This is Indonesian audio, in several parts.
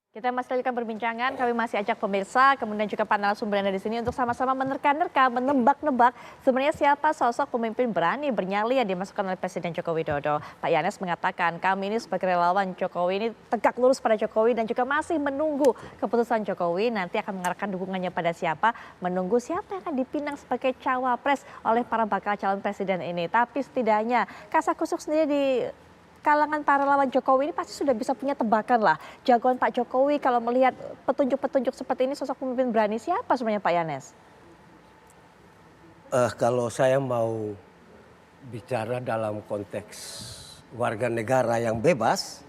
Kita masih lanjutkan perbincangan, kami masih ajak pemirsa, kemudian juga para narasumber yang ada di sini untuk sama-sama menerka-nerka, menebak-nebak sebenarnya siapa sosok pemimpin berani bernyali yang dimasukkan oleh Presiden Joko Widodo. Pak Yanes mengatakan kami ini sebagai relawan Jokowi ini tegak lurus pada Jokowi dan juga masih menunggu keputusan Jokowi nanti akan mengarahkan dukungannya pada siapa, menunggu siapa yang akan dipinang sebagai cawapres oleh para bakal calon presiden ini. Tapi setidaknya kasakusuk sendiri di kalangan para lawan Jokowi ini pasti sudah bisa punya tebakan lah. Jagoan Pak Jokowi kalau melihat petunjuk-petunjuk seperti ini sosok pemimpin berani siapa sebenarnya Pak Yanes? Kalau saya mau bicara dalam konteks warga negara yang bebas,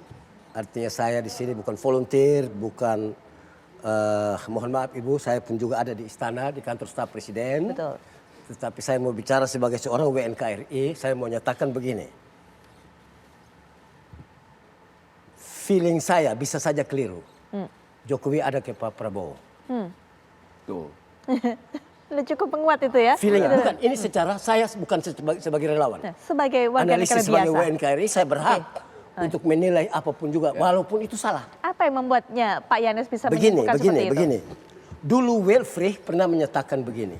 artinya saya di sini bukan volunteer, bukan mohon maaf Ibu, saya pun juga ada di istana di kantor staf presiden. Betul. Tetapi saya mau bicara sebagai seorang WNKRI, saya mau nyatakan begini. Feeling saya bisa saja keliru. Jokowi ada ke Pak Prabowo. Tuh. Sudah cukup menguat itu ya? Feeling bukan ini secara saya bukan sebagai relawan. Nah, sebagai warga negara Analisis sebagai biasa. WNKRI saya berhak untuk menilai apapun juga walaupun itu salah. Apa yang membuatnya Pak Yanes bisa Begini, menyimpulkan seperti itu? begini. Dulu Wilfried pernah menyatakan begini.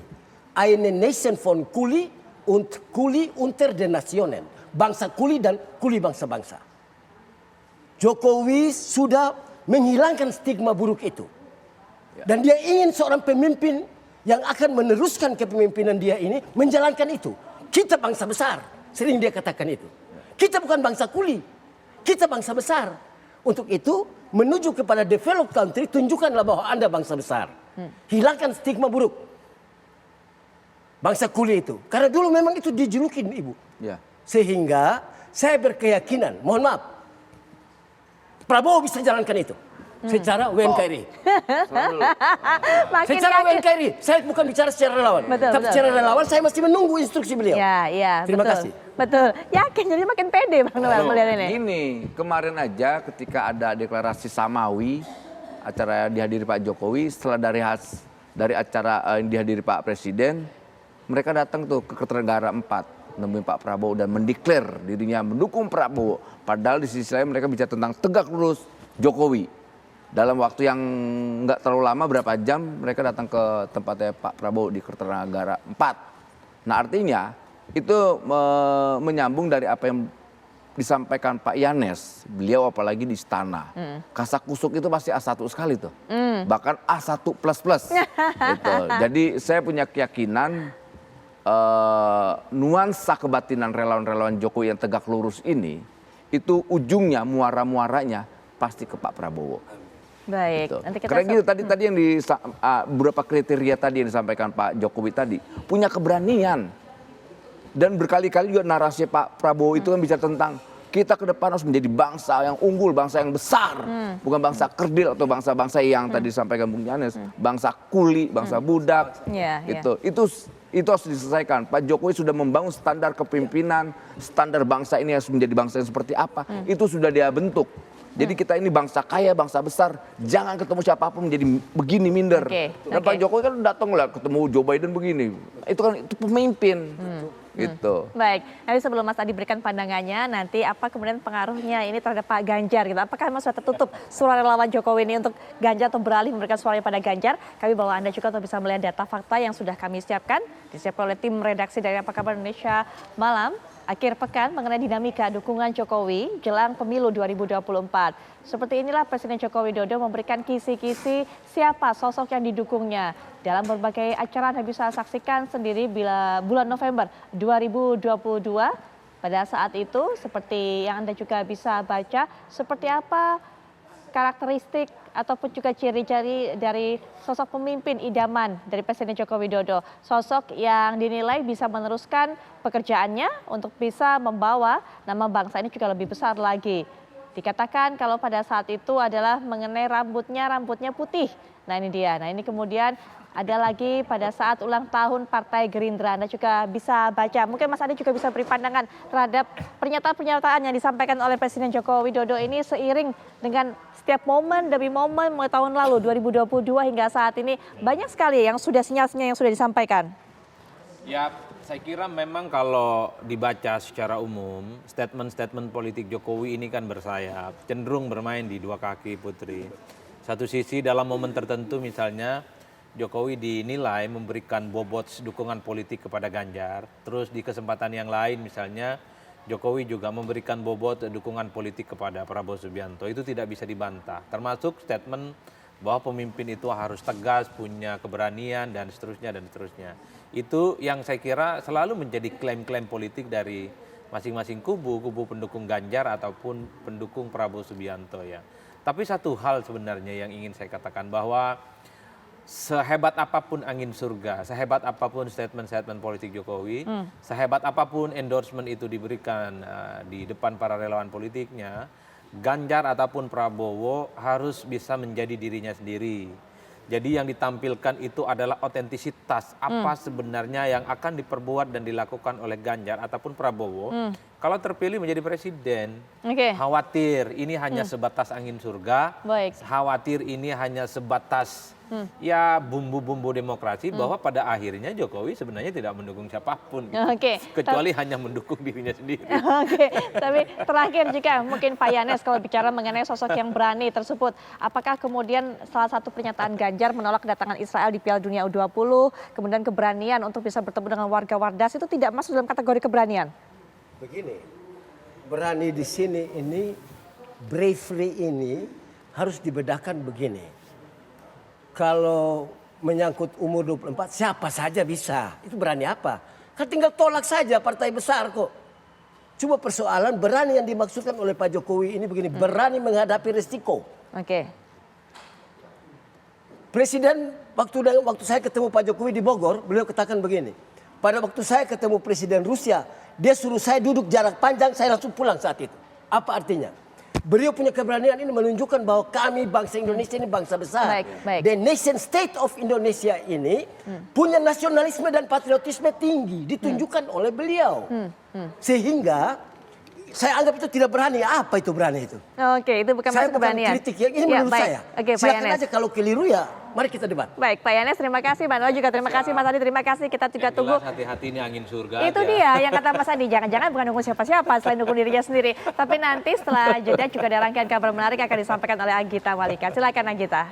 Eine Nation von Kuli und Kuli unter den Nationen. Bangsa kuli dan kuli bangsa-bangsa. Jokowi sudah menghilangkan stigma buruk itu. Dan dia ingin seorang pemimpin yang akan meneruskan kepemimpinan dia ini menjalankan itu. Kita bangsa besar, sering dia katakan itu. Kita bukan bangsa kuli, kita bangsa besar. Untuk itu menuju kepada developed country tunjukkanlah bahwa Anda bangsa besar. Hilangkan stigma buruk. Bangsa kuli itu. Karena dulu memang itu dijulukin Ibu. Ya. Sehingga saya berkeyakinan, mohon maaf, Prabowo bisa jalankan itu secara WNKRI. Secara WNKRI, saya bukan bicara secara relawan. Tapi secara relawan saya masih menunggu instruksi beliau. Ya, Terima betul. kasih. Betul. Yakin jadi makin pede Bang Noel melihat ini. Gini, kemarin aja ketika ada deklarasi Samawi, acara yang dihadiri Pak Jokowi, setelah dari acara yang dihadiri Pak Presiden, mereka datang tuh ke Kertanegara 4. Nemuin Pak Prabowo dan mendeklar dirinya mendukung Prabowo. Padahal di sisi lain mereka bicara tentang tegak lurus Jokowi. Dalam waktu yang nggak terlalu lama, berapa jam mereka datang ke tempatnya Pak Prabowo di Kertanegara 4. Nah artinya itu menyambung dari apa yang disampaikan Pak Yanes. Beliau apalagi di istana. Kasakusuk itu pasti A1 sekali tuh. Bahkan A1++. Gitu. Jadi saya punya keyakinan nuansa kebatinan relawan-relawan Jokowi yang tegak lurus ini itu ujungnya muara-muaranya pasti ke Pak Prabowo. Baik. Gitu. Nanti kita Karena gitu tadi yang beberapa kriteria tadi yang disampaikan Pak Jokowi tadi punya keberanian dan berkali-kali juga narasi Pak Prabowo itu kan bicara tentang kita ke depan harus menjadi bangsa yang unggul, bangsa yang besar, bukan bangsa kerdil atau bangsa-bangsa yang tadi disampaikan Bung Yanes, bangsa kuli, bangsa budak, itu harus diselesaikan. Pak Jokowi sudah membangun standar kepemimpinan, standar bangsa ini harus menjadi bangsa yang seperti apa, itu sudah dia bentuk. Jadi kita ini bangsa kaya, bangsa besar, jangan ketemu siapapun menjadi begini minder. Dan Pak Jokowi kan datang lah ketemu Joe Biden begini, itu kan itu pemimpin. Gitu. Baik, nanti sebelum Mas Adi berikan pandangannya, nanti apa kemudian pengaruhnya ini terhadap Pak Ganjar gitu. Apakah memang sudah tertutup suara relawan Jokowi ini untuk Ganjar atau beralih memberikan suaranya pada Ganjar? Kami bawa Anda juga untuk bisa melihat data fakta yang sudah kami siapkan, disiapkan oleh tim redaksi dari Apa Kabar Indonesia Malam. Akhir pekan mengenai dinamika dukungan Jokowi jelang pemilu 2024. Seperti inilah Presiden Joko Widodo memberikan kisi-kisi siapa sosok yang didukungnya. Dalam berbagai acara Anda bisa saksikan sendiri bila bulan November 2022. Pada saat itu seperti yang Anda juga bisa baca seperti apa karakteristik ataupun juga ciri-ciri dari sosok pemimpin idaman dari Presiden Joko Widodo. Sosok yang dinilai bisa meneruskan pekerjaannya untuk bisa membawa nama bangsa ini juga lebih besar lagi. Dikatakan kalau pada saat itu adalah mengenai rambutnya putih. Nah ini dia, nah ini kemudian ada lagi pada saat ulang tahun Partai Gerindra. Anda juga bisa baca, mungkin Mas Adi juga bisa beri pandangan terhadap pernyataan-pernyataan yang disampaikan oleh Presiden Joko Widodo ini seiring dengan setiap momen demi momen mulai tahun lalu 2022 hingga saat ini banyak sekali yang sudah sinyal-sinyal yang sudah disampaikan. Ya, saya kira memang kalau dibaca secara umum, statement-statement politik Jokowi ini kan bersayap, cenderung bermain di dua kaki Putri. Satu sisi dalam momen tertentu misalnya Jokowi dinilai memberikan bobot dukungan politik kepada Ganjar. Terus di kesempatan yang lain misalnya Jokowi juga memberikan bobot dukungan politik kepada Prabowo Subianto. Itu tidak bisa dibantah. Termasuk statement bahwa pemimpin itu harus tegas, punya keberanian dan seterusnya dan seterusnya. Itu yang saya kira selalu menjadi klaim-klaim politik dari masing-masing kubu pendukung Ganjar ataupun pendukung Prabowo Subianto ya. Tapi satu hal sebenarnya yang ingin saya katakan bahwa sehebat apapun angin surga, sehebat apapun statement-statement politik Jokowi, sehebat apapun endorsement itu diberikan di depan para relawan politiknya, Ganjar ataupun Prabowo harus bisa menjadi dirinya sendiri. Jadi yang ditampilkan itu adalah otentisitas apa sebenarnya yang akan diperbuat dan dilakukan oleh Ganjar ataupun Prabowo kalau terpilih menjadi presiden. Khawatir ini hanya sebatas angin surga, khawatir ini hanya sebatas ya bumbu-bumbu demokrasi bahwa pada akhirnya Jokowi sebenarnya tidak mendukung siapapun kecuali hanya mendukung dirinya sendiri. Tapi terakhir juga mungkin Pak Yanes kalau bicara mengenai sosok yang berani tersebut, apakah kemudian salah satu pernyataan Ganjar menolak kedatangan Israel di Piala Dunia U20, kemudian keberanian untuk bisa bertemu dengan warga Wardas itu tidak masuk dalam kategori keberanian? Begini, berani di sini ini, bravery ini harus dibedakan begini. Kalau menyangkut umur 24, siapa saja bisa. Itu berani apa? Kan tinggal tolak saja partai besar kok. Cuma persoalan berani yang dimaksudkan oleh Pak Jokowi ini begini, berani menghadapi risiko. Presiden waktu saya ketemu Pak Jokowi di Bogor, beliau katakan begini. Pada waktu saya ketemu Presiden Rusia, dia suruh saya duduk jarak panjang, saya langsung pulang saat itu. Apa artinya? Beliau punya keberanian ini menunjukkan bahwa kami bangsa Indonesia ini bangsa besar. The nation state of Indonesia ini punya nasionalisme dan patriotisme tinggi. Ditunjukkan oleh beliau. Sehingga saya anggap itu tidak berani. Apa itu berani itu? Itu bukan masuk keberanian. Saya bukan kritik ya, ini menurut saya. Silakan aja kalau keliru ya mari kita debat. Baik, Pak Yanes terima kasih, Mbak Nola juga terima kasih, Mas Adi terima kasih. Kita juga tunggu. Hati-hati ini angin surga. Itu dia yang kata Mas Adi, jangan-jangan bukan dukung siapa-siapa selain dukung dirinya sendiri. Tapi nanti setelah jeda juga ada rangkaian kabar menarik yang akan disampaikan oleh Anggita Malika. Silakan Anggita.